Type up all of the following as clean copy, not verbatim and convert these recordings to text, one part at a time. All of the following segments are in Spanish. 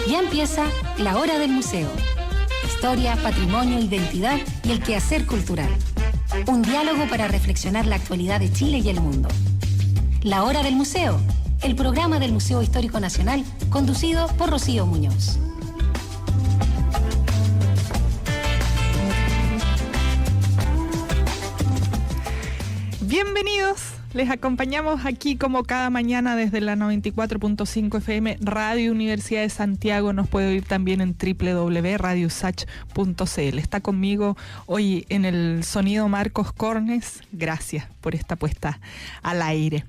Ya empieza La Hora del Museo. Historia, patrimonio, identidad y el quehacer cultural. Un diálogo para reflexionar la actualidad de Chile y el mundo. La Hora del Museo, el programa del Museo Histórico Nacional, conducido por Rocío Muñoz. Bienvenidos, les acompañamos aquí como cada mañana desde la 94.5 FM Radio Universidad de Santiago. Nos puede oír también en www.radiosach.cl. Está conmigo hoy en el sonido Marcos Cornes. Gracias por esta puesta al aire.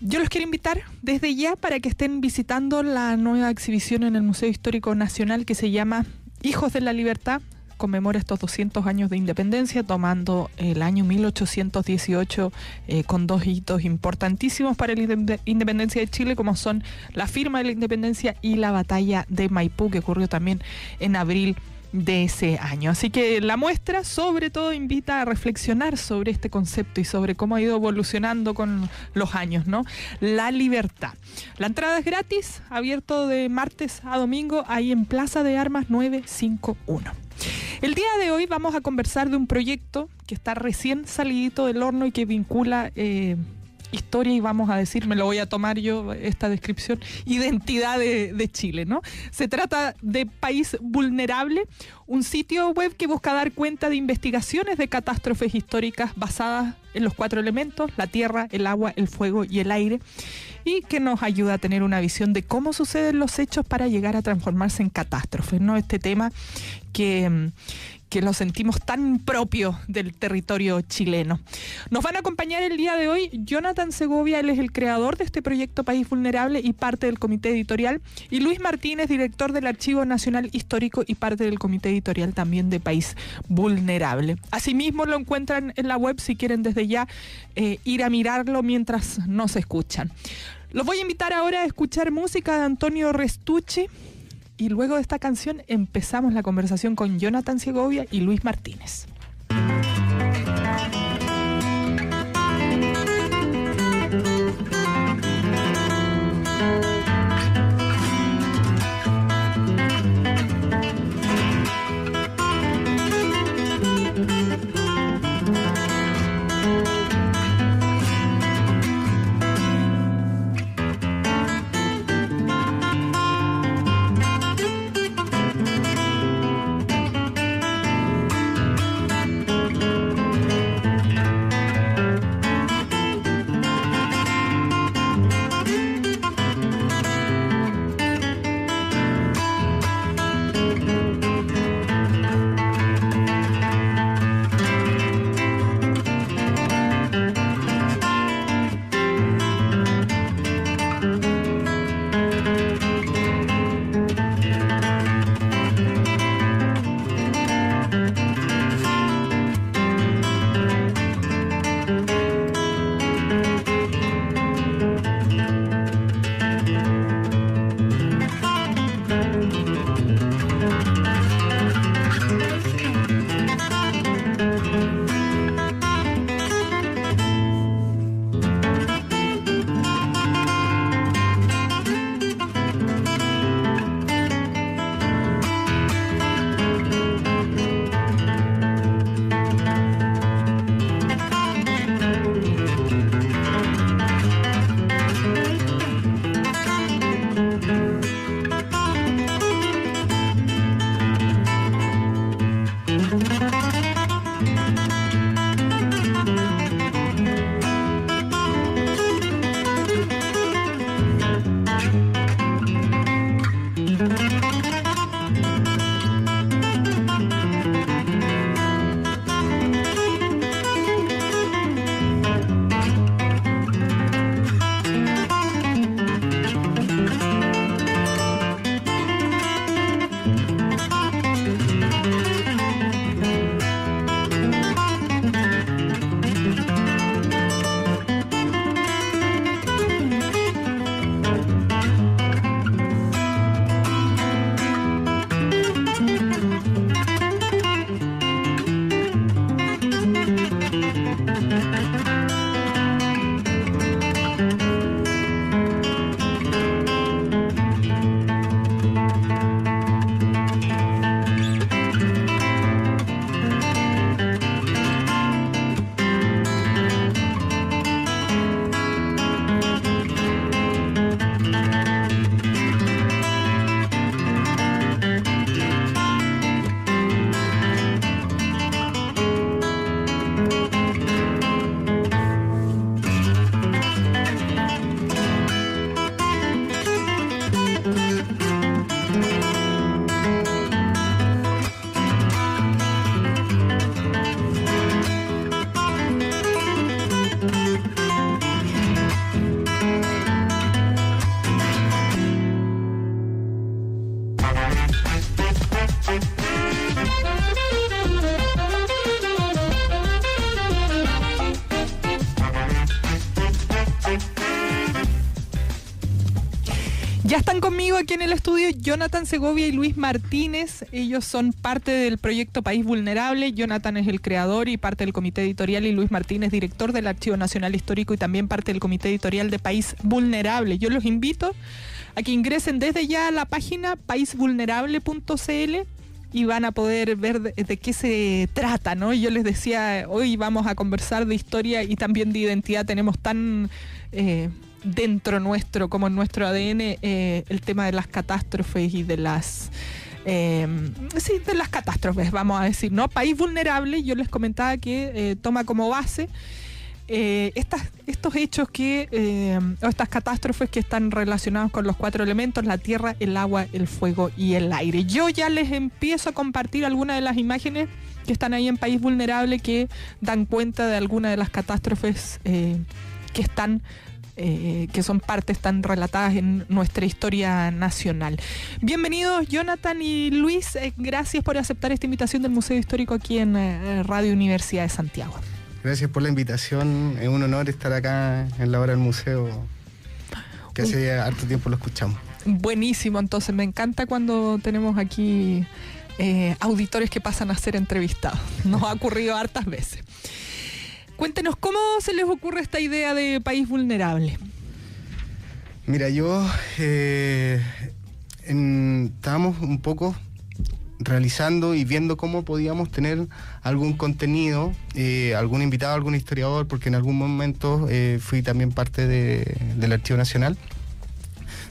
Yo los quiero invitar desde ya para que estén visitando la nueva exhibición en el Museo Histórico Nacional que se llama Hijos de la Libertad. Conmemora estos 200 años de independencia, tomando el año 1818 con dos hitos importantísimos para la independencia de Chile, como son la firma de la independencia y la batalla de Maipú, que ocurrió también en abril de ese año. Así que la muestra sobre todo invita a reflexionar sobre este concepto y sobre cómo ha ido evolucionando con los años, ¿no? La libertad. La entrada es gratis, abierto de martes a domingo, ahí en Plaza de Armas 951. El día de hoy vamos a conversar de un proyecto que está recién salidito del horno y que vincula historia y vamos a decir, me lo voy a tomar yo esta descripción, identidad de Chile, ¿no? Se trata de País Vulnerable, un sitio web que busca dar cuenta de investigaciones de catástrofes históricas basadas en los 4 elementos, la tierra, el agua, el fuego y el aire, y que nos ayuda a tener una visión de cómo suceden los hechos para llegar a transformarse en catástrofes, ¿no? Este tema que lo sentimos tan propio del territorio chileno. Nos van a acompañar el día de hoy Jonathan Segovia, él es el creador de este proyecto País Vulnerable y parte del comité editorial, y Luis Martínez, director del Archivo Nacional Histórico y parte del comité editorial también de País Vulnerable. Asimismo lo encuentran en la web si quieren desde ya ir a mirarlo mientras nos escuchan. Los voy a invitar ahora a escuchar música de Antonio Restucci. Y luego de esta canción empezamos la conversación con Jonathan Segovia y Luis Martínez. Ya están conmigo aquí en el estudio Jonathan Segovia y Luis Martínez. Ellos son parte del proyecto País Vulnerable. Jonathan es el creador y parte del comité editorial, y Luis Martínez, director del Archivo Nacional Histórico y también parte del comité editorial de País Vulnerable. Yo los invito a que ingresen desde ya a la página paisvulnerable.cl y van a poder ver de qué se trata, ¿no? Yo les decía, hoy vamos a conversar de historia y también de identidad. Tenemos tan dentro nuestro, como en nuestro ADN, el tema de las catástrofes y de las de las catástrofes, vamos a decir, ¿no? País Vulnerable, yo les comentaba que toma como base estos hechos o estas catástrofes que están relacionados con los 4 elementos: la tierra, el agua, el fuego y el aire. Yo ya les empiezo a compartir algunas de las imágenes que están ahí en País Vulnerable, que dan cuenta de algunas de las catástrofes que son partes tan relatadas en nuestra historia nacional. Bienvenidos Jonathan y Luis, gracias por aceptar esta invitación del Museo Histórico aquí en Radio Universidad de Santiago. Gracias por la invitación, es un honor estar acá en la hora del museo, que hace harto tiempo lo escuchamos. Buenísimo, entonces me encanta cuando tenemos aquí auditores que pasan a ser entrevistados, nos ha ocurrido hartas veces. Cuéntenos, ¿cómo se les ocurre esta idea de País Vulnerable? Mira, estábamos un poco realizando y viendo cómo podíamos tener algún contenido, algún invitado, algún historiador, porque en algún momento fui también parte del Archivo Nacional,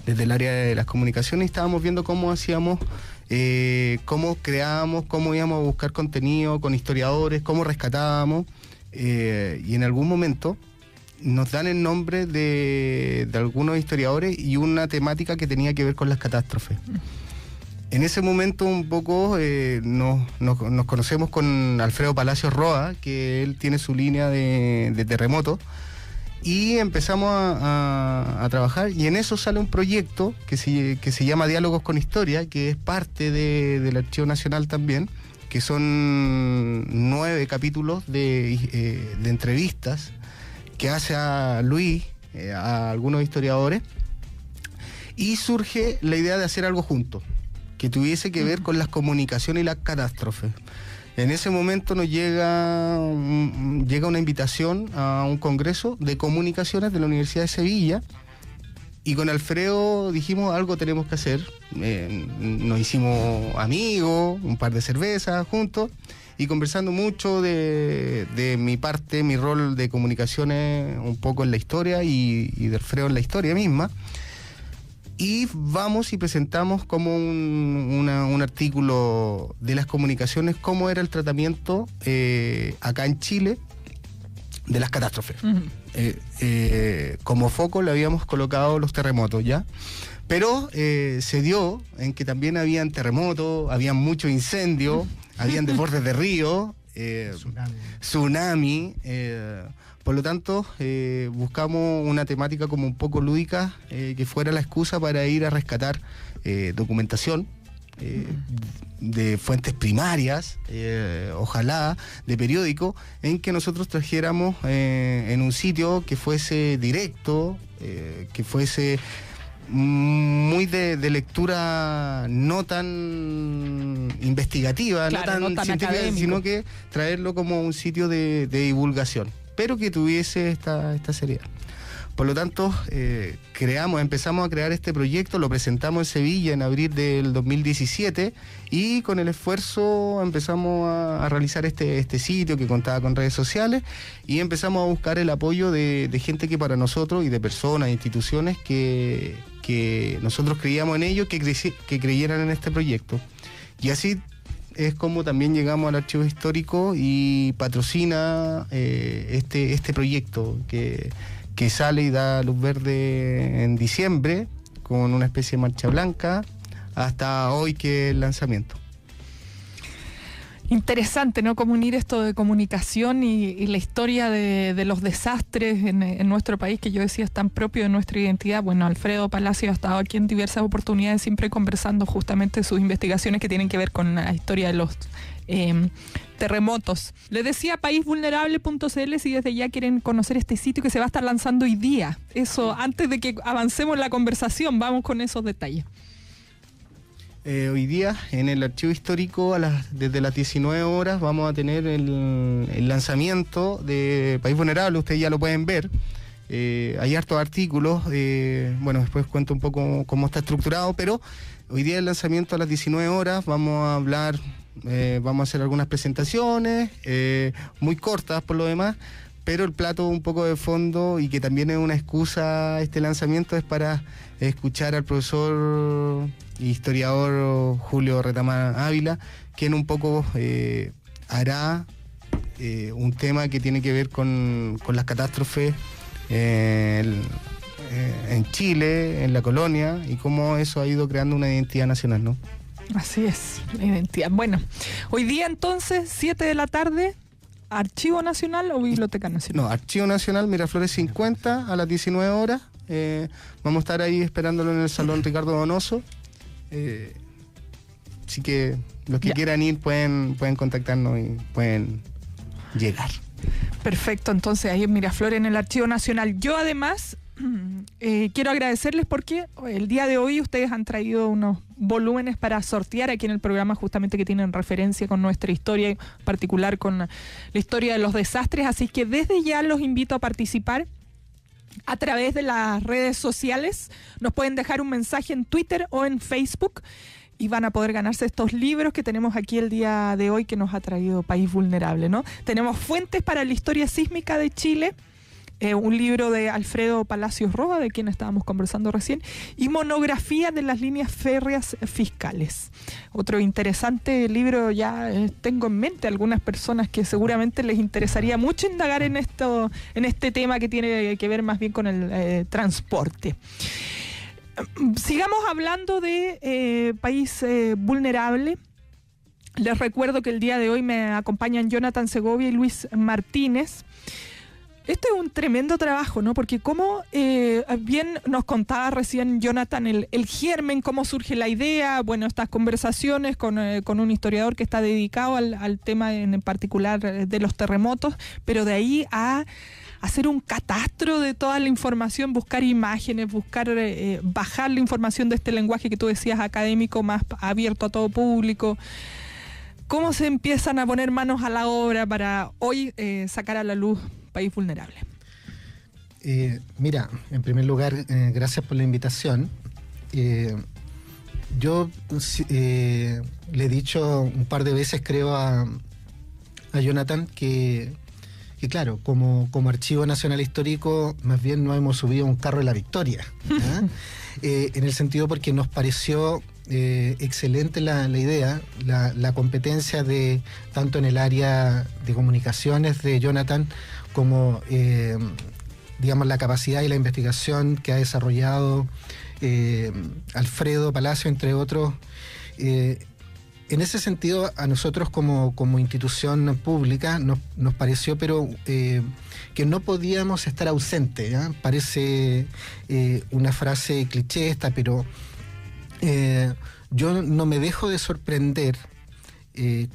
desde el área de las comunicaciones, y estábamos viendo cómo hacíamos, cómo creábamos, cómo íbamos a buscar contenido con historiadores, cómo rescatábamos. Y en algún momento nos dan el nombre de algunos historiadores y una temática que tenía que ver con las catástrofes. En ese momento un poco nos conocemos con Alfredo Palacios Roa, que él tiene su línea de terremotos, y empezamos a trabajar, y en eso sale un proyecto que se llama Diálogos con Historia, que es parte del Archivo Nacional también, que son 9 capítulos de entrevistas que hace a Luis, a algunos historiadores, y surge la idea de hacer algo juntos, que tuviese que ver con las comunicaciones y las catástrofes. En ese momento nos llega una invitación a un congreso de comunicaciones de la Universidad de Sevilla, y con Alfredo dijimos, algo tenemos que hacer. Nos hicimos amigos, un par de cervezas juntos, y conversando mucho de mi parte, mi rol de comunicaciones un poco en la historia, y de Alfredo en la historia misma. Y vamos y presentamos como un artículo de las comunicaciones, cómo era el tratamiento acá en Chile de las catástrofes. Uh-huh. Como foco le habíamos colocado los terremotos, ¿ya? Pero se dio en que también habían terremotos, habían muchos incendios, habían desbordes de río, tsunami. Por lo tanto, buscamos una temática como un poco lúdica, que fuera la excusa para ir a rescatar documentación de fuentes primarias, ojalá, de periódico, en que nosotros trajéramos en un sitio que fuese directo, que fuese muy de lectura no tan investigativa, claro, no tan científica, académico, sino que traerlo como un sitio de divulgación, pero que tuviese esta seriedad. Por lo tanto, empezamos a crear este proyecto, lo presentamos en Sevilla en abril del 2017, y con el esfuerzo empezamos a realizar este sitio que contaba con redes sociales, y empezamos a buscar el apoyo de gente que para nosotros, y de personas, instituciones que nosotros creíamos en ellos, que creyeran en este proyecto. Y así es como también llegamos al Archivo Histórico y patrocina este proyecto que sale y da luz verde en diciembre, con una especie de marcha blanca, hasta hoy, que es el lanzamiento. Interesante, ¿no? Cómo unir esto de comunicación y la historia de los desastres en nuestro país, que yo decía es tan propio de nuestra identidad. Bueno, Alfredo Palacio ha estado aquí en diversas oportunidades, siempre conversando justamente sus investigaciones que tienen que ver con la historia de los terremotos. Les decía paisvulnerable.cl si desde ya quieren conocer este sitio que se va a estar lanzando hoy día. Eso, antes de que avancemos en la conversación, vamos con esos detalles. Hoy día en el archivo histórico desde las 19 horas vamos a tener el lanzamiento de País Vulnerable, ustedes ya lo pueden ver. Hay hartos artículos, bueno, después cuento un poco cómo está estructurado, pero hoy día el lanzamiento a las 19 horas vamos a hablar, vamos a hacer algunas presentaciones, muy cortas por lo demás, pero el plato un poco de fondo y que también es una excusa este lanzamiento es para escuchar al profesor historiador Julio Retamar Ávila, quien un poco hará un tema que tiene que ver con las catástrofes en Chile, en la colonia, y cómo eso ha ido creando una identidad nacional, ¿no? Así es, la identidad. Bueno, hoy día entonces, 7 de la tarde, ¿Archivo Nacional o Biblioteca Nacional? No, Archivo Nacional, Miraflores 50, a las 19 horas. Vamos a estar ahí esperándolo en el Salón Ricardo Donoso. Así que los que quieran ir pueden contactarnos y pueden llegar. Perfecto, entonces ahí en Miraflores, en el Archivo Nacional. Yo además quiero agradecerles porque el día de hoy ustedes han traído unos volúmenes para sortear aquí en el programa, justamente que tienen referencia con nuestra historia, en particular con la historia de los desastres, así que desde ya los invito a participar a través de las redes sociales. Nos pueden dejar un mensaje en Twitter o en Facebook y van a poder ganarse estos libros que tenemos aquí el día de hoy que nos ha traído País Vulnerable, ¿no? Tenemos Fuentes para la Historia Sísmica de Chile, un libro de Alfredo Palacios Roa, de quien estábamos conversando recién, y Monografía de las líneas férreas fiscales. Otro interesante libro, ya tengo en mente algunas personas que seguramente les interesaría mucho indagar en este tema que tiene que ver más bien con el transporte. Sigamos hablando de País Vulnerable. Les recuerdo que el día de hoy me acompañan Jonathan Segovia y Luis Martínez. Esto es un tremendo trabajo, ¿no? Porque como bien nos contaba recién Jonathan el germen, cómo surge la idea, bueno, estas conversaciones con un historiador que está dedicado al tema en particular de los terremotos, pero de ahí a hacer un catastro de toda la información, buscar imágenes, buscar bajar la información de este lenguaje que tú decías académico más abierto a todo público. ¿Cómo se empiezan a poner manos a la obra para hoy sacar a la luz País Vulnerable? Mira, en primer lugar, gracias por la invitación. Yo le he dicho un par de veces, creo, a Jonathan que claro, como Archivo Nacional Histórico, más bien nos hemos subido a un carro de la victoria, en el sentido porque nos pareció excelente la idea, la competencia de tanto en el área de comunicaciones de Jonathan como digamos la capacidad y la investigación que ha desarrollado Alfredo Palacio, entre otros. En ese sentido, a nosotros como institución pública nos pareció, pero que no podíamos estar ausentes, ¿ya? Parece una frase cliché esta, pero yo no me dejo de sorprender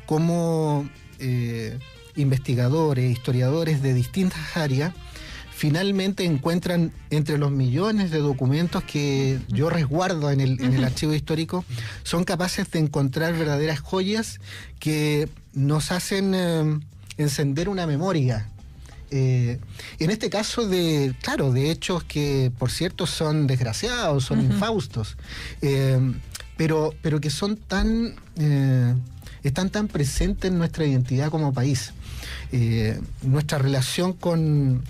cómo investigadores, historiadores de distintas áreas finalmente encuentran entre los millones de documentos que yo resguardo en el archivo histórico, son capaces de encontrar verdaderas joyas que nos hacen encender una memoria. En este caso de hechos que, por cierto, son desgraciados, son infaustos, pero que son están tan presentes en nuestra identidad como país. Nuestra relación con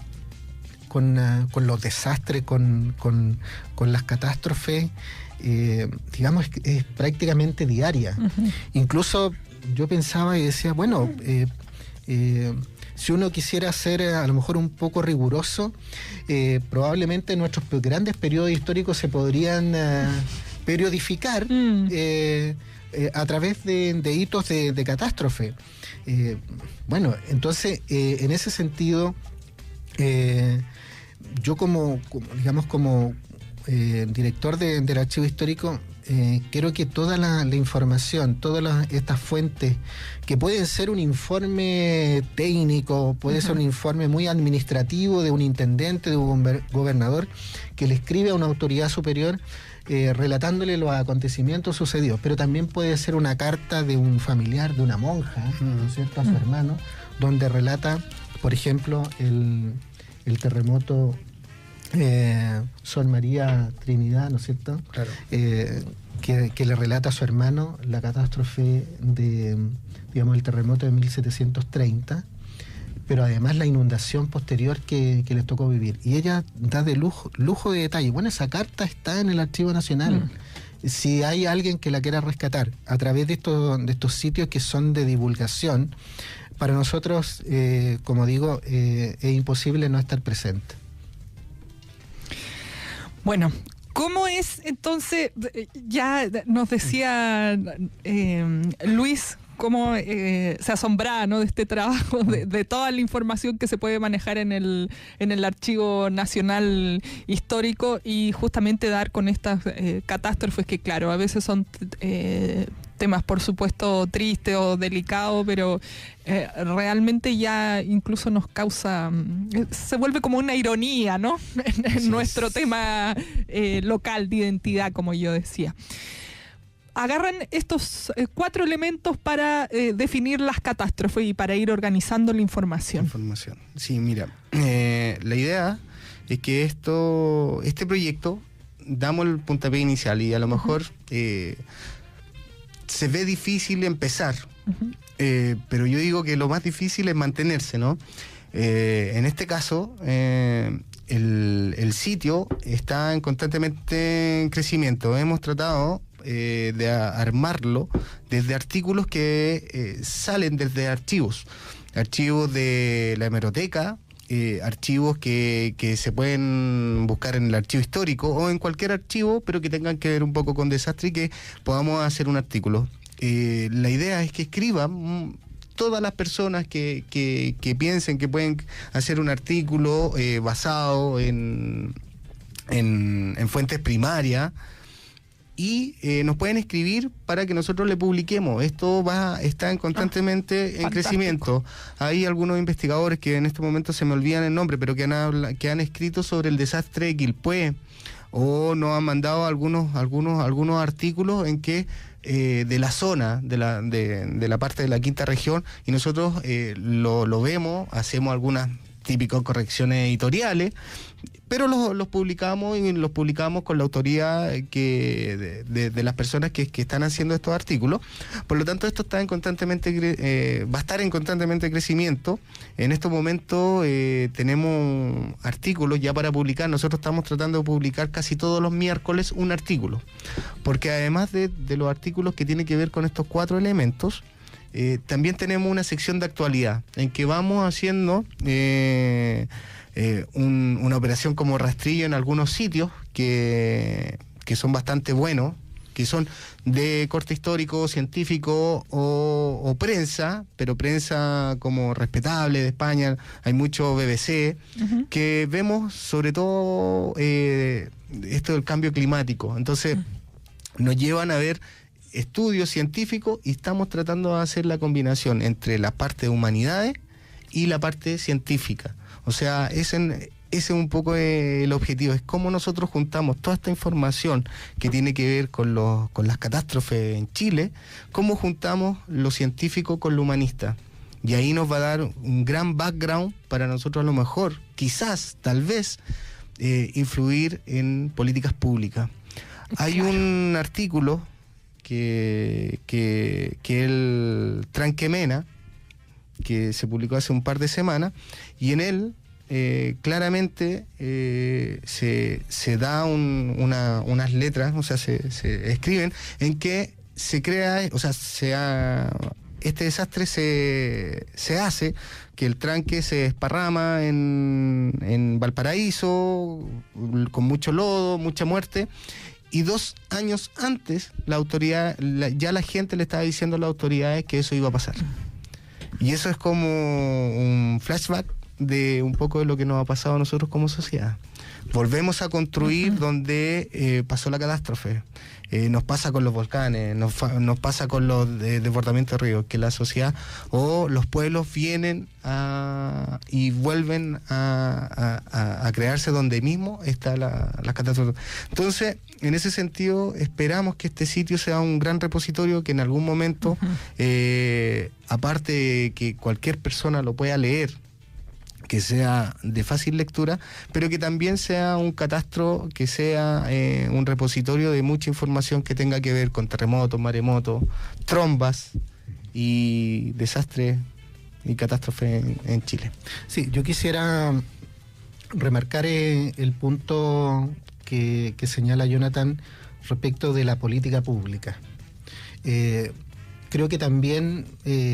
los desastres, con las catástrofes, digamos, es prácticamente diaria. Incluso yo pensaba y decía, bueno, si uno quisiera ser a lo mejor un poco riguroso, probablemente nuestros grandes periodos históricos se podrían periodificar a través de hitos de catástrofe. Bueno, entonces, en ese sentido, yo como director del archivo histórico, quiero que toda la información, todas estas fuentes, que pueden ser un informe técnico, puede ser un informe muy administrativo de un intendente, de un gobernador, que le escribe a una autoridad superior relatándole los acontecimientos sucedidos, pero también puede ser una carta de un familiar, de una monja, ¿no es cierto?, a su hermano, donde relata, por ejemplo, el terremoto Sor María Trinidad, ¿no es cierto? Claro. Que le relata a su hermano la catástrofe el terremoto de 1730, pero además la inundación posterior que les tocó vivir. Y ella da de lujo de detalle. Bueno, esa carta está en el Archivo Nacional. Si hay alguien que la quiera rescatar a través de estos sitios que son de divulgación, para nosotros, como digo, es imposible no estar presente. Bueno, ¿cómo es entonces? Ya nos decía Luis cómo se asombraba, ¿no?, de este trabajo, de toda la información que se puede manejar en el Archivo Nacional Histórico, y justamente dar con estas catástrofes que, claro, a veces son temas, por supuesto, tristes o delicados, pero realmente ya incluso nos causa, se vuelve como una ironía, ¿no?, en nuestro tema local de identidad, como yo decía. Agarran estos 4 elementos para definir las catástrofes y para ir organizando la información. Sí, mira, la idea es que este proyecto, damos el puntapié inicial y a lo mejor se ve difícil empezar, pero yo digo que lo más difícil es mantenerse, ¿no? En este caso, el sitio está constantemente en crecimiento. Hemos tratado de armarlo desde artículos que salen desde archivos de la hemeroteca, archivos que se pueden buscar en el archivo histórico o en cualquier archivo, pero que tengan que ver un poco con desastre y que podamos hacer un artículo. La idea es que escriban todas las personas que piensen que pueden hacer un artículo basado en fuentes primarias, y nos pueden escribir para que nosotros le publiquemos. Esto está constantemente en crecimiento. Hay algunos investigadores que en este momento se me olvidan el nombre, pero que han escrito sobre el desastre de Quilpué, o nos han mandado algunos artículos en que de la zona, de la parte de la quinta región, y nosotros lo vemos, hacemos algunas típicas correcciones editoriales, pero los publicamos, y los publicamos con la autoría de las personas que están haciendo estos artículos. Por lo tanto, esto está va a estar en constantemente crecimiento. En estos momentos tenemos artículos ya para publicar. Nosotros estamos tratando de publicar casi todos los miércoles un artículo, porque además de los artículos que tienen que ver con estos 4 elementos, también tenemos una sección de actualidad en que vamos haciendo una operación como rastrillo en algunos sitios que son bastante buenos, que son de corte histórico, científico o prensa, pero prensa como respetable de España. Hay mucho BBC, que vemos sobre todo esto del cambio climático. Entonces nos llevan a ver estudios científicos, y estamos tratando de hacer la combinación entre la parte de humanidades y la parte científica. O sea, ese es un poco el objetivo, es cómo nosotros juntamos toda esta información que tiene que ver con las catástrofes en Chile, cómo juntamos lo científico con lo humanista. Y ahí nos va a dar un gran background para nosotros, a lo mejor, quizás, tal vez, influir en políticas públicas. Hay un artículo que el Tranquemena, que se publicó hace un par de semanas, y en él claramente se da unas letras, o sea, se escriben en que se crea, o sea, este desastre se hace, que el tranque se desparrama en Valparaíso, con mucho lodo, mucha muerte, Y 2 años antes, ya la gente le estaba diciendo a las autoridades que eso iba a pasar. Y eso es como un flashback de un poco de lo que nos ha pasado a nosotros como sociedad. Volvemos a construir donde pasó la catástrofe. Nos pasa con los volcanes, nos pasa con los desbordamientos de ríos, que la sociedad o los pueblos vienen y vuelven a crearse donde mismo está la catástrofe. Entonces, en ese sentido, esperamos que este sitio sea un gran repositorio que en algún momento, aparte de que cualquier persona lo pueda leer, que sea de fácil lectura, pero que también sea un catastro, que sea un repositorio de mucha información que tenga que ver con terremotos, maremotos, trombas y desastres y catástrofes en Chile. Sí, yo quisiera remarcar el punto que señala Jonathan respecto de la política pública. Creo que también,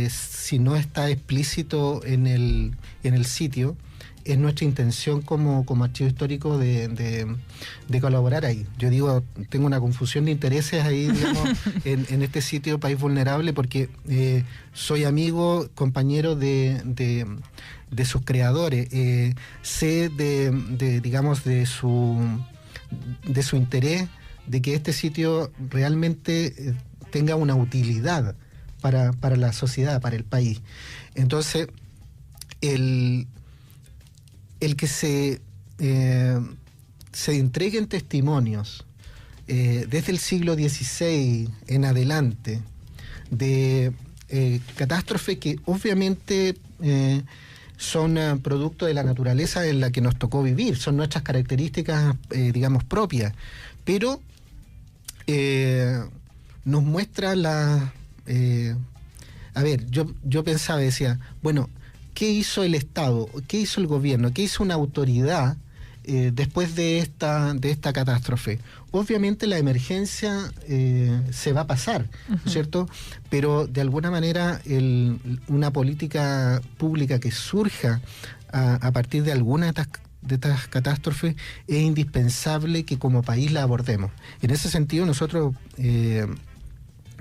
si no está explícito en el sitio, es nuestra intención como archivo histórico de colaborar ahí. Yo digo, tengo una confusión de intereses ahí, digamos, en este sitio País Vulnerable, porque soy amigo, compañero de sus creadores. Sé digamos, de su interés de que este sitio realmente tenga una utilidad para la sociedad, para el país. Entonces, el que se entreguen testimonios desde el siglo XVI en adelante de catástrofes que obviamente son producto de la naturaleza en la que nos tocó vivir, son nuestras características, digamos, propias, pero nos muestra a ver, yo pensaba, decía, bueno, ¿qué hizo el Estado? ¿Qué hizo el gobierno? ¿Qué hizo una autoridad después de esta catástrofe? Obviamente la emergencia se va a pasar, ¿no es cierto? Pero de alguna manera una política pública que surja a partir de alguna de estas catástrofes es indispensable que como país la abordemos. En ese sentido nosotros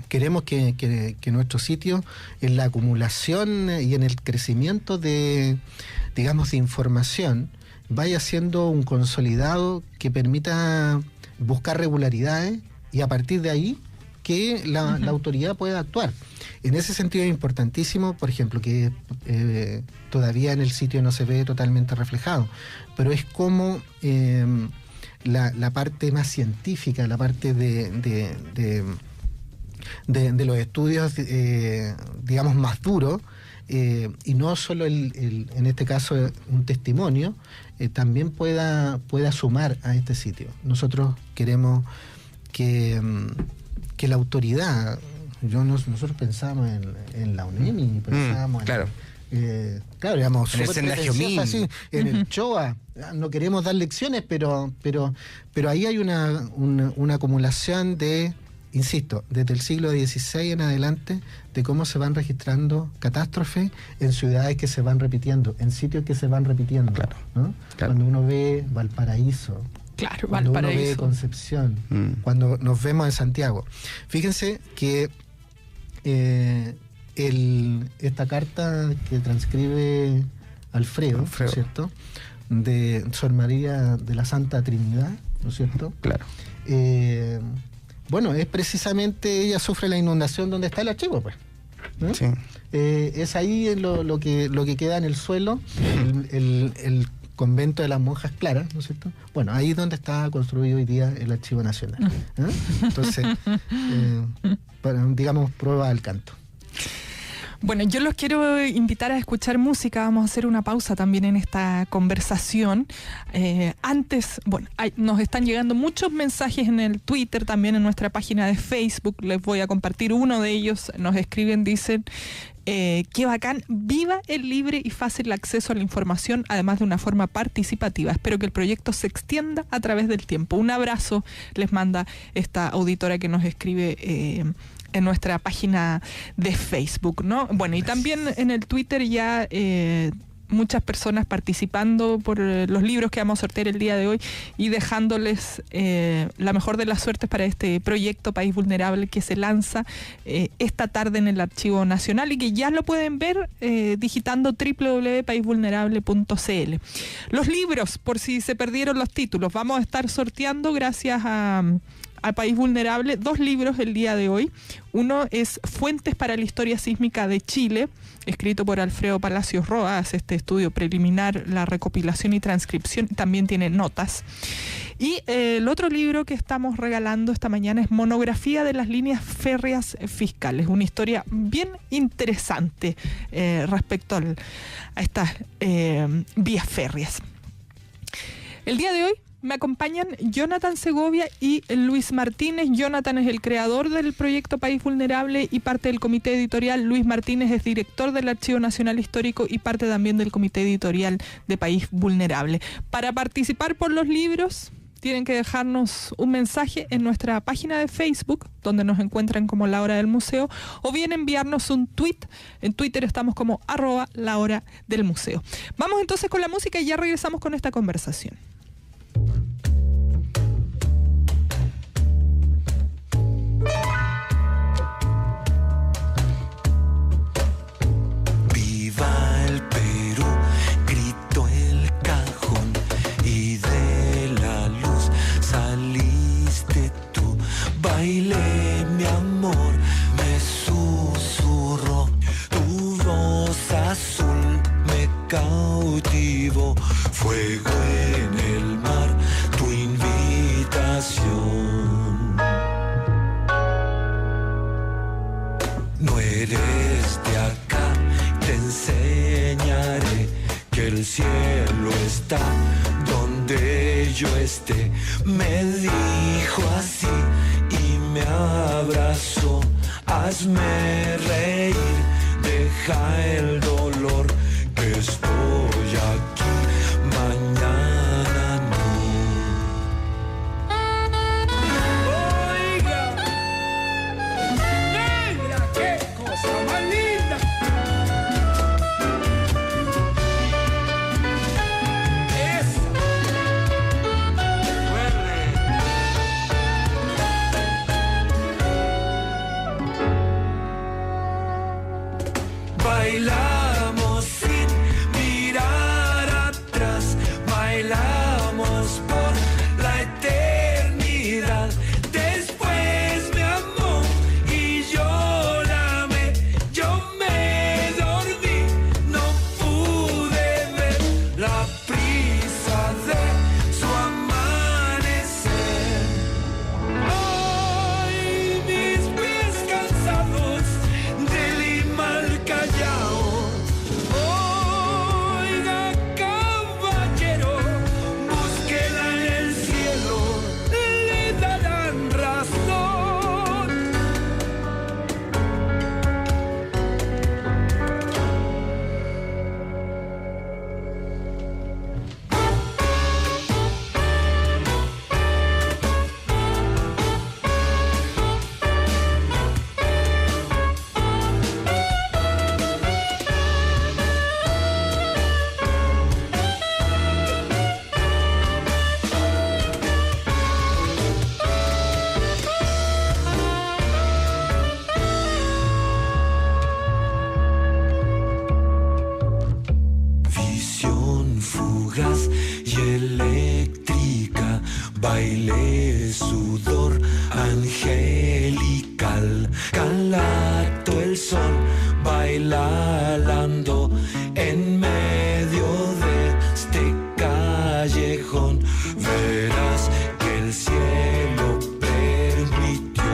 queremos que nuestro sitio, en la acumulación y en el crecimiento de información, vaya siendo un consolidado que permita buscar regularidades y a partir de ahí que la autoridad pueda actuar. En ese sentido es importantísimo, por ejemplo, que todavía en el sitio no se ve totalmente reflejado, pero es como la parte más científica, la parte de los estudios, digamos, más duros, y no solo en este caso un testimonio, también pueda sumar a este sitio. Nosotros queremos que la autoridad, nosotros pensamos en la UNEMI, pensábamos claro. Claro, digamos, en el Senagio así, en el CHOA, no queremos dar lecciones, pero ahí hay una acumulación de, insisto, desde el siglo XVI en adelante, de cómo se van registrando catástrofes en ciudades que se van repitiendo, en sitios que se van repitiendo. Claro, ¿no? claro. Cuando uno ve Valparaíso, claro, cuando Valparaíso, uno ve Concepción, cuando nos vemos en Santiago. Fíjense que esta carta que transcribe Alfredo, ¿no es cierto?, de Sor María de la Santa Trinidad, ¿no es cierto? Claro. Bueno, es precisamente, ella sufre la inundación donde está el archivo, pues. ¿no? Sí. Es ahí lo que queda en el suelo, el convento de las monjas claras, ¿no es cierto? Bueno, ahí es donde está construido hoy día el Archivo Nacional. Entonces, digamos, prueba al canto. Bueno, yo los quiero invitar a escuchar música. Vamos a hacer una pausa también en esta conversación. Antes, bueno, nos están llegando muchos mensajes en el Twitter, también en nuestra página de Facebook. Les voy a compartir uno de ellos. Nos escriben, dicen, qué bacán, viva el libre y fácil acceso a la información, además de una forma participativa. Espero que el proyecto se extienda a través del tiempo. Un abrazo les manda esta auditora que nos escribe en nuestra página de Facebook, ¿no? Bueno, y también en el Twitter ya muchas personas participando por los libros que vamos a sortear el día de hoy y dejándoles la mejor de las suertes para este proyecto País Vulnerable que se lanza esta tarde en el Archivo Nacional y que ya lo pueden ver digitando www.paisvulnerable.cl. Los libros, por si se perdieron los títulos, vamos a estar sorteando gracias a País Vulnerable 2 libros el día de hoy. Uno es Fuentes para la Historia Sísmica de Chile, escrito por Alfredo Palacios Roa, hace este estudio preliminar, la recopilación y transcripción, también tiene notas. Y el otro libro que estamos regalando esta mañana es Monografía de las líneas férreas fiscales, una historia bien interesante respecto a estas vías férreas. El día de hoy me acompañan Jonathan Segovia y Luis Martínez. Jonathan es el creador del proyecto País Vulnerable y parte del comité editorial. Luis Martínez es director del Archivo Nacional Histórico y parte también del comité editorial de País Vulnerable. Para participar por los libros, tienen que dejarnos un mensaje en nuestra página de Facebook, donde nos encuentran como La Hora del Museo, o bien enviarnos un tweet. En Twitter estamos como @lahora_del-museo. Vamos entonces con la música y ya regresamos con esta conversación. Viva el Perú, gritó el cajón y de la luz saliste tú. Bailé, mi amor, me susurró, tu voz azul me cautivó. Fuego en el mar, tu invitación. No eres de acá, te enseñaré que el cielo está donde yo esté. Me dijo así y me abrazó. Hazme reír, deja el dolor, que estoy aquí, mañana no. Oiga, negra, qué cosa más linda. Esa. Bailamos sin mirar atrás, bailamos por la eternidad. Después me amó y yo la amé, yo me dormí, no pude ver la prisa de su amanecer. Ay, mis pies cansados del Himalcayao. Oiga, caballero, búsquela en el cielo, le darán razón. Visión fugaz y eléctrica, bailé sudor angelical, calato el sol, bailando en medio de este callejón. Verás que el cielo permitió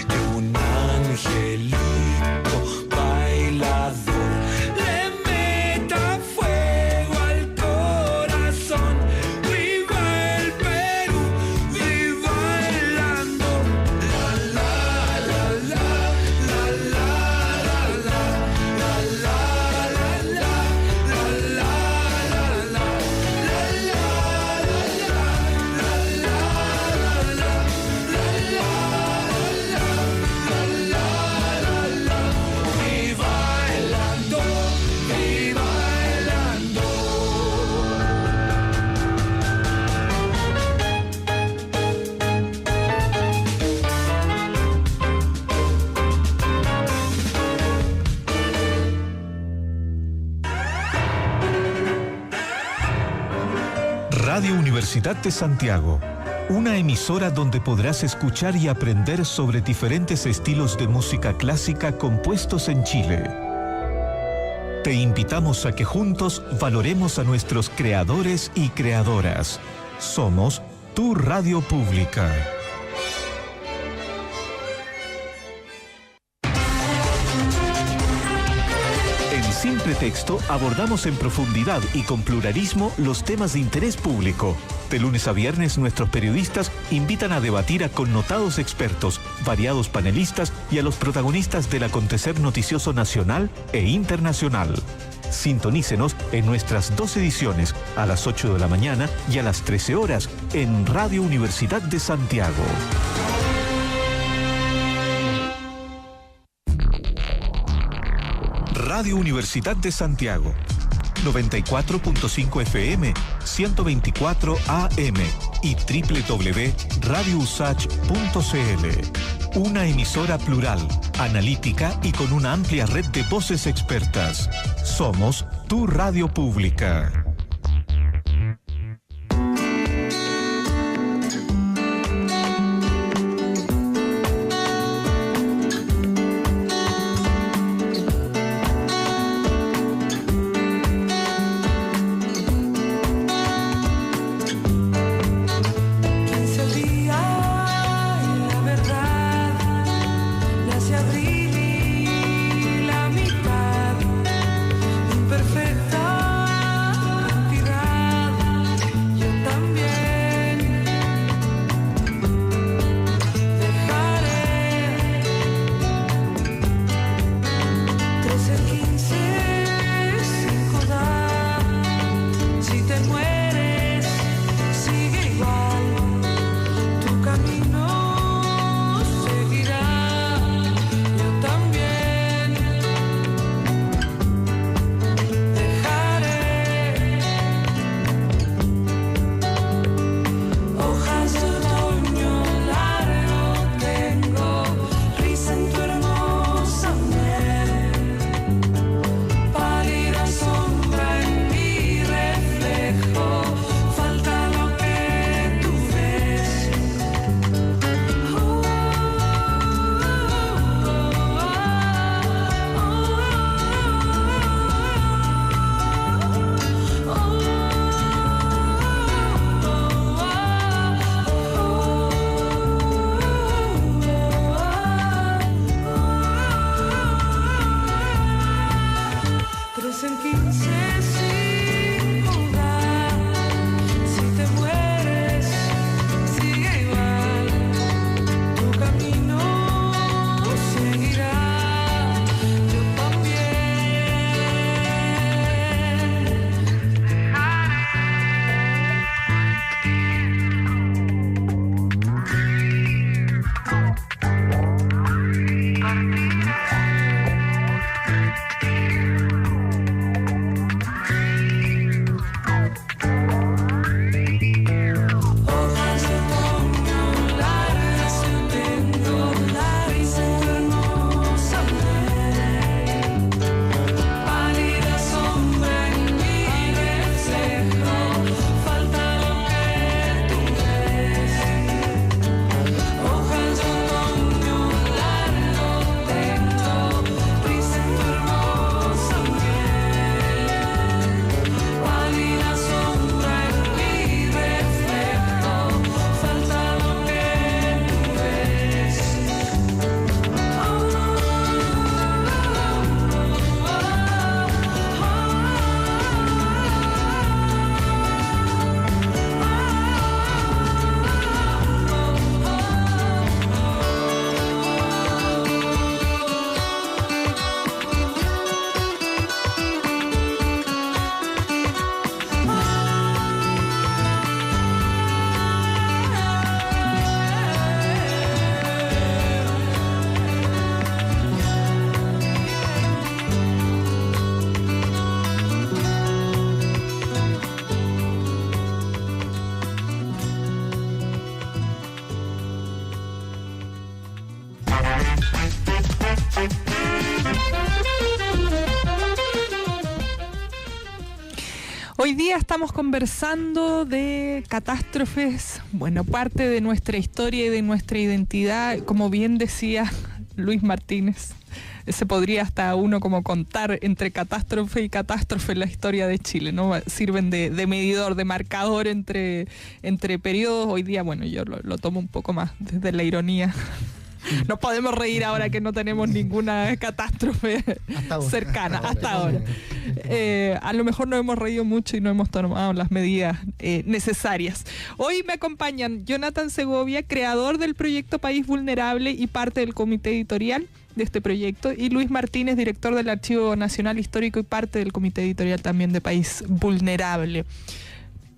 que un angelito bailador le meta fuego al corazón. Viva el Perú, viva bailando. La la la la la la la la la la la la. Universidad de Santiago, una emisora donde podrás escuchar y aprender sobre diferentes estilos de música clásica compuestos en Chile. Te invitamos a que juntos valoremos a nuestros creadores y creadoras. Somos tu radio pública. En Simple Texto abordamos en profundidad y con pluralismo los temas de interés público. De lunes a viernes, nuestros periodistas invitan a debatir a connotados expertos, variados panelistas y a los protagonistas del acontecer noticioso nacional e internacional. Sintonícenos en nuestras 2 ediciones, a las 8 de la mañana y a las 13 horas, en Radio Universidad de Santiago. Radio Universidad de Santiago, 94.5 FM, 124 AM y www.radiousach.cl. Una emisora plural, analítica y con una amplia red de voces expertas. Somos tu radio pública. Hoy día estamos conversando de catástrofes, bueno, parte de nuestra historia y de nuestra identidad, como bien decía Luis Martínez. Se podría hasta uno como contar entre catástrofe y catástrofe la historia de Chile, ¿no? Sirven de medidor, de marcador entre periodos. Hoy día, bueno, yo lo tomo un poco más desde la ironía. Nos podemos reír ahora que no tenemos ninguna catástrofe cercana hasta ahora. A lo mejor no hemos reído mucho y no hemos tomado las medidas necesarias. Hoy me acompañan Jonathan Segovia, creador del proyecto País Vulnerable y parte del comité editorial de este proyecto, y Luis Martínez, director del Archivo Nacional Histórico y parte del comité editorial también de País Vulnerable.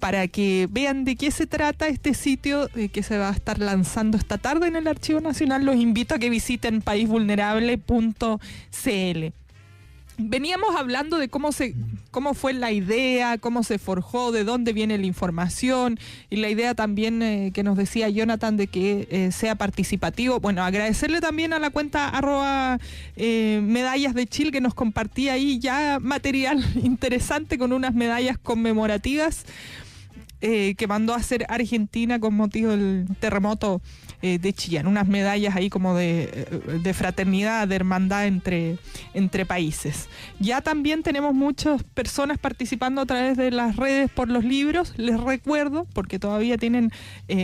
Para que vean de qué se trata este sitio que se va a estar lanzando esta tarde en el Archivo Nacional, los invito a que visiten paisvulnerable.cl. Veníamos hablando de cómo fue la idea, cómo se forjó, de dónde viene la información, y la idea también que nos decía Jonathan de que sea participativo. Bueno, agradecerle también a la cuenta @medallas de Chile, que nos compartía ahí ya material interesante con unas medallas conmemorativas que mandó a hacer Argentina con motivo del terremoto de Chillán, unas medallas ahí como de fraternidad, de hermandad entre países. Ya también tenemos muchas personas participando a través de las redes por los libros. Les recuerdo, porque todavía tienen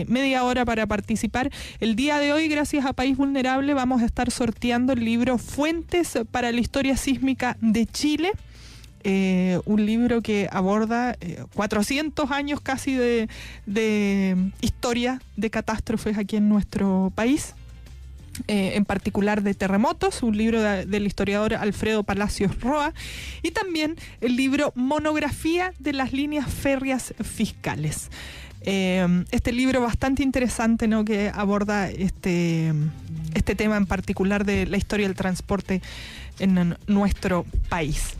media hora para participar, el día de hoy, gracias a País Vulnerable, vamos a estar sorteando el libro Fuentes para la Historia Sísmica de Chile. Un libro que aborda 400 años casi de historia de catástrofes aquí en nuestro país, en particular de terremotos, un libro del historiador Alfredo Palacios Roa, y también el libro Monografía de las líneas férreas fiscales. Este libro bastante interesante, ¿no?, que aborda este tema en particular de la historia del transporte en nuestro país.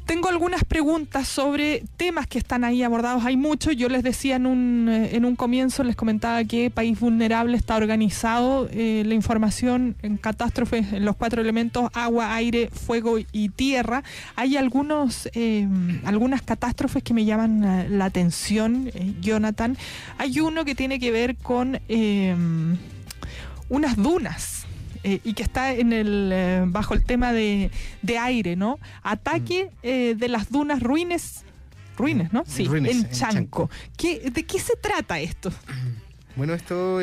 Tengo algunas preguntas sobre temas que están ahí abordados. Hay muchos. Yo les decía en un comienzo, les comentaba que País Vulnerable está organizado, la información en catástrofes, en los 4 elementos: agua, aire, fuego y tierra. Hay algunas catástrofes que me llaman la atención, Jonathan. Hay uno que tiene que ver con unas dunas. Y que está en bajo el tema de aire, ¿no? Ataque de las dunas ruines, ¿no? Sí, en Chanco. ¿De qué se trata esto? Bueno, esto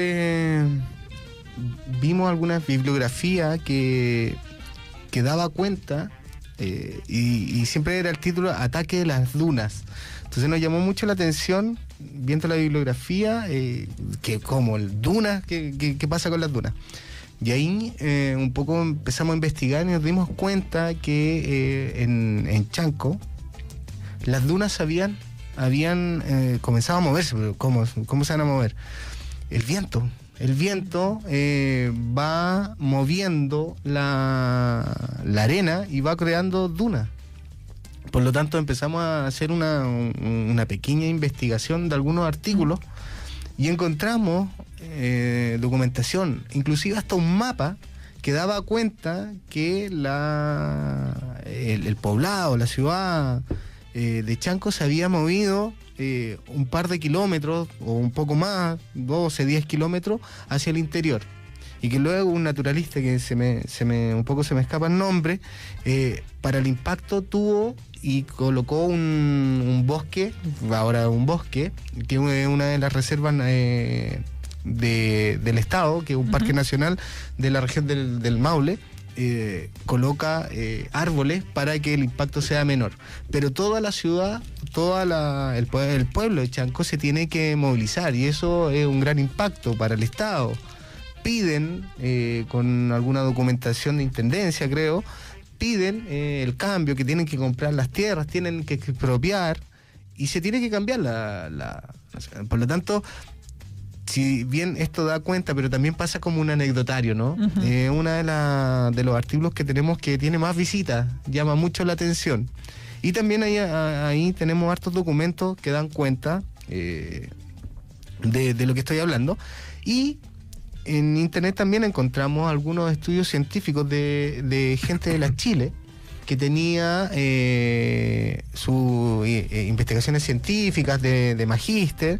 vimos alguna bibliografía que daba cuenta, y siempre era el título Ataque de las dunas. Entonces nos llamó mucho la atención, viendo la bibliografía, que como el dunas, ¿qué pasa con las dunas? Y ahí un poco empezamos a investigar y nos dimos cuenta que en Chanco las dunas habían comenzado a moverse. Pero ¿cómo se van a mover? El viento va moviendo la arena y va creando dunas. Por lo tanto empezamos a hacer una pequeña investigación de algunos artículos y encontramos documentación, inclusive hasta un mapa que daba cuenta que el poblado, la ciudad de Chanco se había movido un par de kilómetros o un poco más, 12, 10 kilómetros hacia el interior, y que luego un naturalista que se me escapa el nombre, para el impacto tuvo y colocó un bosque, que es una de las reservas del Estado, que es un parque nacional de la región del Maule. Coloca árboles para que el impacto sea menor, pero toda la ciudad, el pueblo de Chanco se tiene que movilizar, y eso es un gran impacto para el Estado. Piden, con alguna documentación de intendencia, creo, piden el cambio, que tienen que comprar las tierras, tienen que expropiar, y se tiene que cambiar por lo tanto, si bien esto da cuenta, pero también pasa como un anecdotario, ¿no? Uh-huh. Una de los artículos que tenemos que tiene más visitas, llama mucho la atención. Y también ahí tenemos hartos documentos que dan cuenta de lo que estoy hablando. Y en internet también encontramos algunos estudios científicos de gente de la Chile, que tenía sus investigaciones científicas de magíster,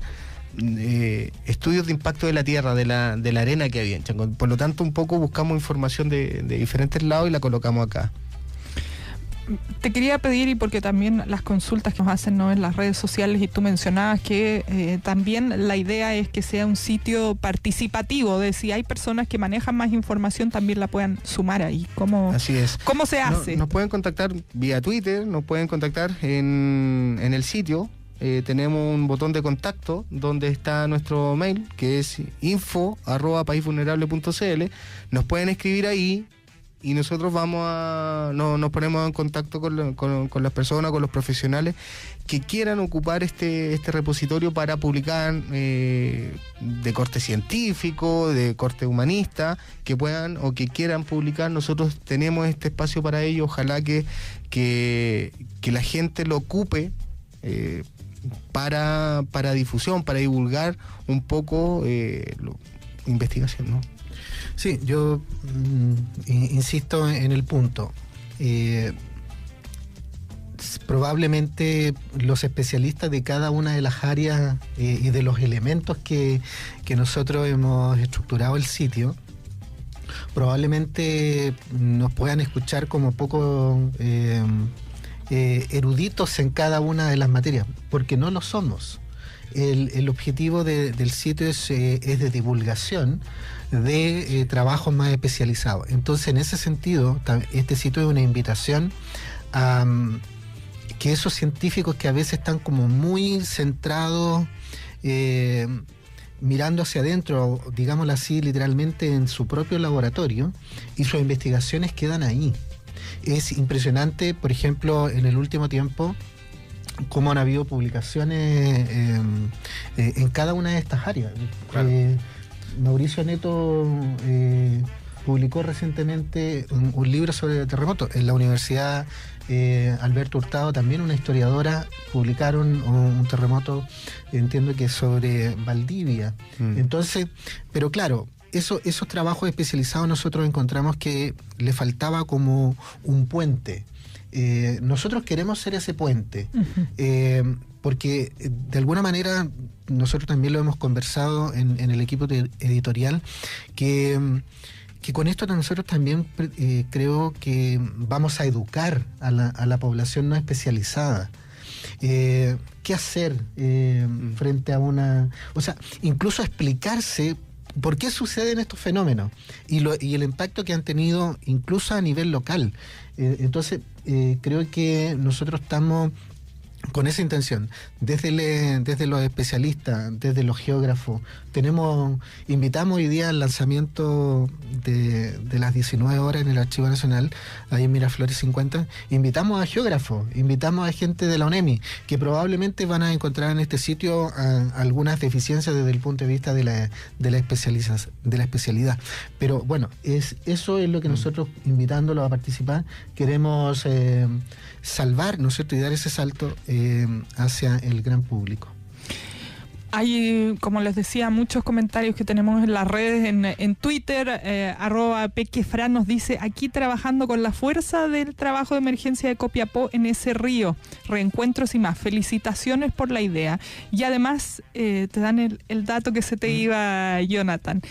estudios de impacto de la tierra, de la arena que había en Changón. Por lo tanto, un poco buscamos información de diferentes lados y la colocamos acá. Te quería pedir, y porque también las consultas que nos hacen, ¿no?, en las redes sociales, y tú mencionabas que también la idea es que sea un sitio participativo, de si hay personas que manejan más información también la puedan sumar ahí. Así es. ¿Cómo se hace? Nos pueden contactar vía Twitter, nos pueden contactar en el sitio. Tenemos un botón de contacto donde está nuestro mail, que es info@paisvulnerable.cl. Nos pueden escribir ahí y nosotros nos ponemos en contacto con las personas, con los profesionales que quieran ocupar este repositorio para publicar de corte científico, de corte humanista, que puedan o que quieran publicar. Nosotros tenemos este espacio para ello. Ojalá que la gente lo ocupe para difusión, para divulgar un poco investigación, ¿no? Sí, yo insisto en el punto. Probablemente los especialistas de cada una de las áreas y de los elementos que nosotros hemos estructurado el sitio, probablemente nos puedan escuchar como poco eruditos en cada una de las materias, porque no lo somos. El objetivo del sitio es de divulgación de trabajos más especializados. Entonces, en ese sentido, este sitio es una invitación a que esos científicos que a veces están como muy centrados, mirando hacia adentro, digámoslo así, literalmente en su propio laboratorio, y sus investigaciones quedan ahí. Es impresionante, por ejemplo, en el último tiempo, cómo han habido publicaciones en cada una de estas áreas. Claro. Mauricio Neto publicó recientemente un libro sobre terremotos. En la Universidad Alberto Hurtado, también una historiadora, publicaron un terremoto, entiendo que sobre Valdivia. Entonces, pero claro, esos trabajos especializados nosotros encontramos que le faltaba como un puente. Nosotros queremos ser ese puente, porque de alguna manera nosotros también lo hemos conversado en el equipo editorial, que con esto nosotros también creo que vamos a educar a la población no especializada. ¿Qué hacer frente a una... O sea, incluso explicarse por qué suceden estos fenómenos y el impacto que han tenido incluso a nivel local. Entonces, creo que nosotros estamos con esa intención, desde los especialistas, desde los geógrafos. Invitamos hoy día al lanzamiento de las 19 horas en el Archivo Nacional, ahí en Miraflores 50. Invitamos a geógrafos, invitamos a gente de la UNEMI, que probablemente van a encontrar en este sitio algunas deficiencias desde el punto de vista de la especialidad. Pero bueno, eso es lo que nosotros, invitándolos a participar, queremos salvar, ¿no es cierto?, y dar ese salto hacia el gran público. Hay, como les decía, muchos comentarios que tenemos en las redes, en Twitter, @pequefran nos dice: aquí trabajando con la fuerza del trabajo de emergencia de Copiapó en ese río, reencuentros y más, felicitaciones por la idea. Y además te dan el dato que se te iba, Jonathan.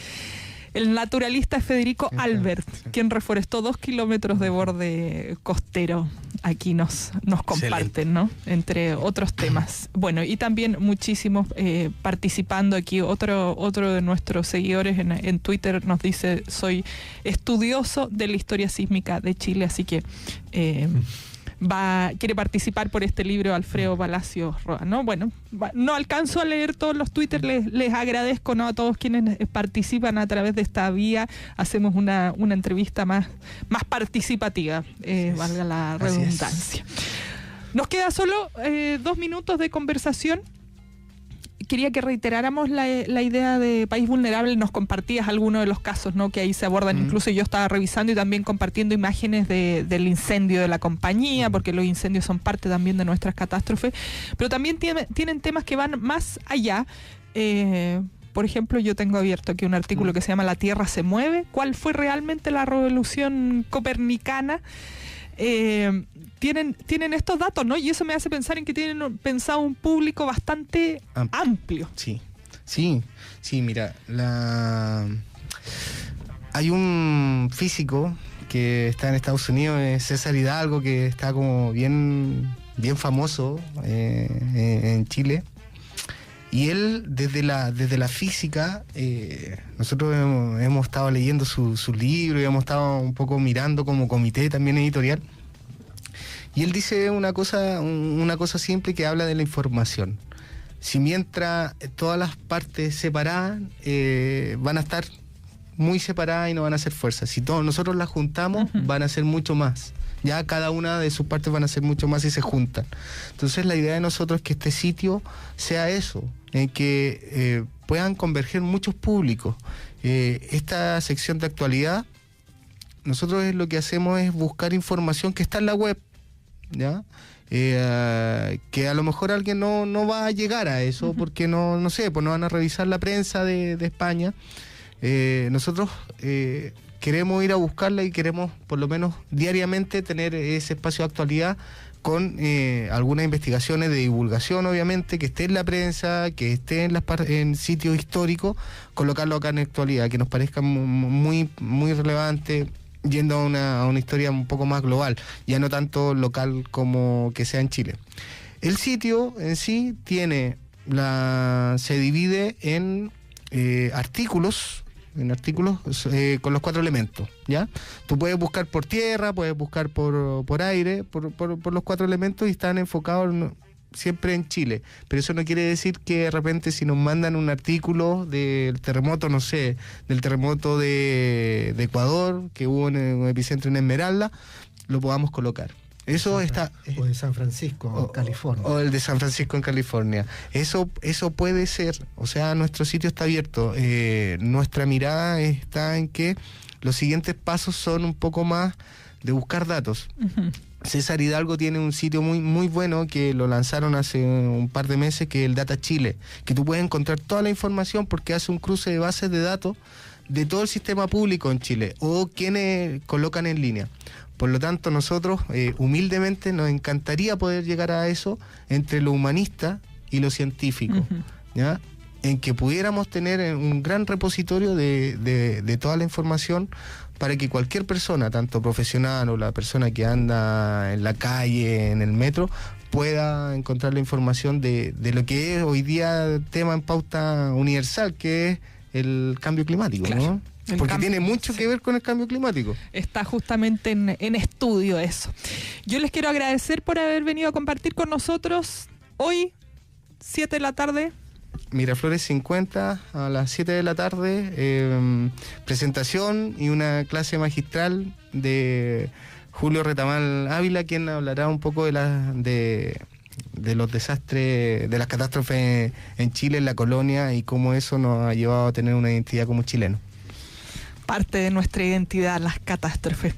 El naturalista es Federico Albert, quien reforestó 2 kilómetros de borde costero. Aquí nos comparten, ¿no?, entre otros temas. Bueno, y también muchísimos participando aquí. Otro de nuestros seguidores en Twitter nos dice: soy estudioso de la historia sísmica de Chile, así que quiere participar por este libro, Alfredo Palacios Roa, ¿no? Bueno, no alcanzo a leer todos los Twitter, les agradezco, ¿no?, a todos quienes participan a través de esta vía. Hacemos una entrevista más participativa, valga la redundancia. Nos queda solo 2 minutos de conversación. Quería que reiteráramos la idea de País Vulnerable. Nos compartías algunos de los casos, ¿no?, que ahí se abordan. Incluso yo estaba revisando y también compartiendo imágenes del incendio de la compañía, porque los incendios son parte también de nuestras catástrofes, pero también tienen temas que van más allá. Por ejemplo, yo tengo abierto aquí un artículo que se llama La Tierra se mueve. ¿Cuál fue realmente la revolución copernicana? tienen estos datos, ¿no? Y eso me hace pensar en que tienen pensado un público bastante amplio. Sí, mira, hay un físico que está en Estados Unidos, es César Hidalgo, que está como bien famoso en Chile. Y él, desde la física, nosotros hemos estado leyendo sus libros y hemos estado un poco mirando como comité también editorial. Y él dice una cosa simple, que habla de la información. Si mientras todas las partes separadas van a estar muy separadas y no van a hacer fuerza. Si todos nosotros las juntamos, van a ser mucho más. Ya cada una de sus partes van a ser mucho más y se juntan. Entonces la idea de nosotros es que este sitio sea eso, en que puedan converger muchos públicos. Esta sección de actualidad, nosotros lo que hacemos es buscar información que está en la web, ¿ya? Que a lo mejor alguien no va a llegar a eso, porque no sé, pues no van a revisar la prensa de España. Nosotros queremos ir a buscarla y queremos por lo menos diariamente tener ese espacio de actualidad con algunas investigaciones de divulgación, obviamente, que esté en la prensa, que esté en sitios históricos, colocarlo acá en actualidad, que nos parezca muy, muy relevante, yendo a una historia un poco más global, ya no tanto local como que sea en Chile. El sitio en sí se divide en artículos con los 4 elementos, ¿ya? Tú puedes buscar por tierra, puedes buscar por aire, por los 4 elementos, y están enfocados siempre en Chile. Pero eso no quiere decir que de repente si nos mandan un artículo del terremoto, no sé, del terremoto de Ecuador, que hubo en un epicentro en Esmeralda, lo podamos colocar. Eso está... O de San Francisco, en California. O el de San Francisco, en California. Eso puede ser. O sea, nuestro sitio está abierto. Nuestra mirada está en que los siguientes pasos son un poco más de buscar datos. César Hidalgo tiene un sitio muy, muy bueno que lo lanzaron hace un par de meses, que es el Data Chile, que tú puedes encontrar toda la información porque hace un cruce de bases de datos de todo el sistema público en Chile o quienes colocan en línea. Por lo tanto, nosotros humildemente nos encantaría poder llegar a eso entre lo humanista y lo científico, ¿ya? En que pudiéramos tener un gran repositorio de toda la información para que cualquier persona, tanto profesional o la persona que anda en la calle, en el metro, pueda encontrar la información de lo que es hoy día tema en pauta universal, que es el cambio climático, claro, ¿no? Porque tiene mucho que ver con el cambio climático. Está justamente en estudio eso. Yo les quiero agradecer por haber venido a compartir con nosotros hoy, 7 de la tarde. Miraflores 50 a las 7 de la tarde, presentación y una clase magistral de Julio Retamal Ávila, quien hablará un poco de los desastres, de las catástrofes en Chile, en la colonia, y cómo eso nos ha llevado a tener una identidad como chilenos. Parte de nuestra identidad, las catástrofes.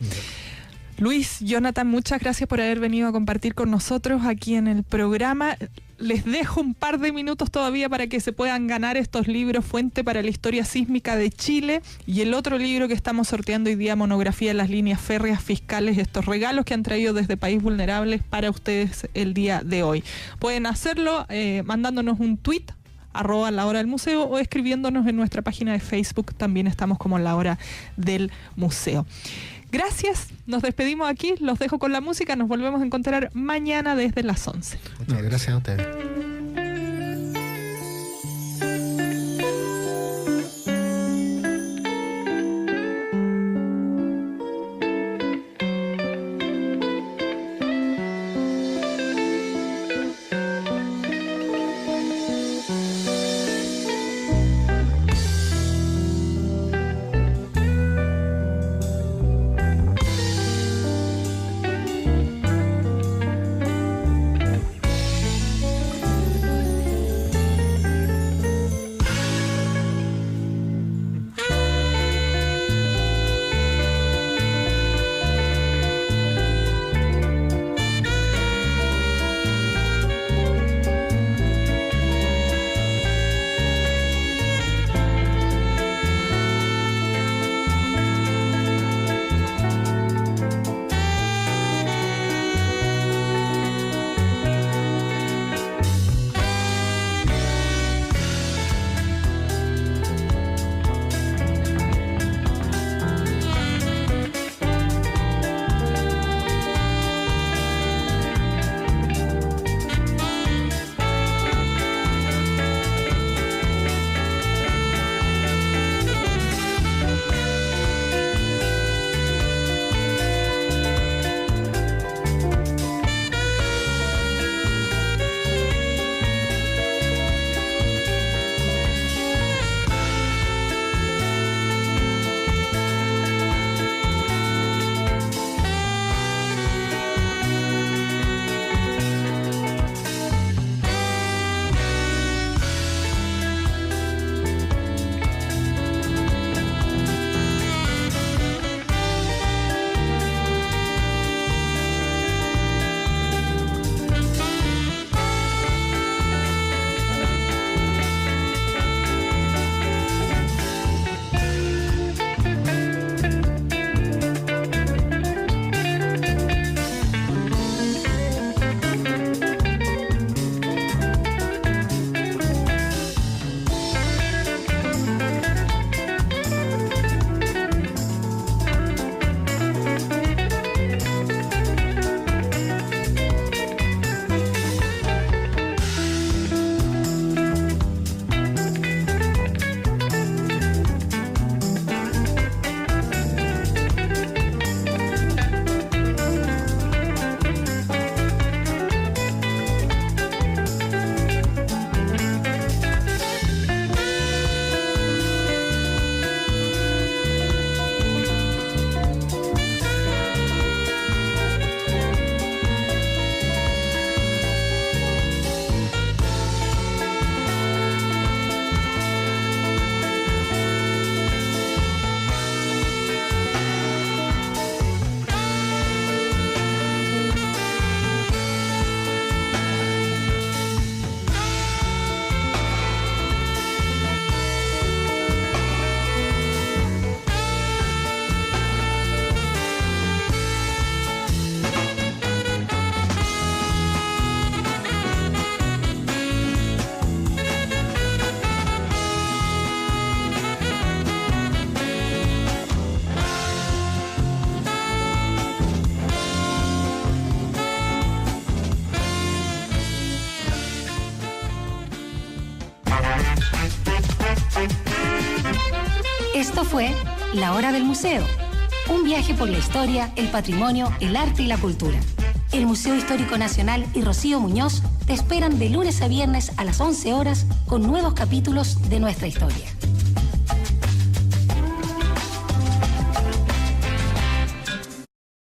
Luis, Jonathan, muchas gracias por haber venido a compartir con nosotros aquí en el programa. Les dejo un par de minutos todavía para que se puedan ganar estos libros, Fuente para la Historia Sísmica de Chile, y el otro libro que estamos sorteando hoy día, Monografía de las Líneas Férreas Fiscales, estos regalos que han traído desde País Vulnerables para ustedes el día de hoy. Pueden hacerlo mandándonos un tweet, @lahora_del_museo, o escribiéndonos en nuestra página de Facebook. También estamos como La Hora del Museo. Gracias, nos despedimos aquí, los dejo con la música, nos volvemos a encontrar mañana desde las 11. Muchas gracias a ustedes. Esto fue La Hora del Museo, un viaje por la historia, el patrimonio, el arte y la cultura. El Museo Histórico Nacional y Rocío Muñoz te esperan de lunes a viernes a las 11 horas con nuevos capítulos de nuestra historia.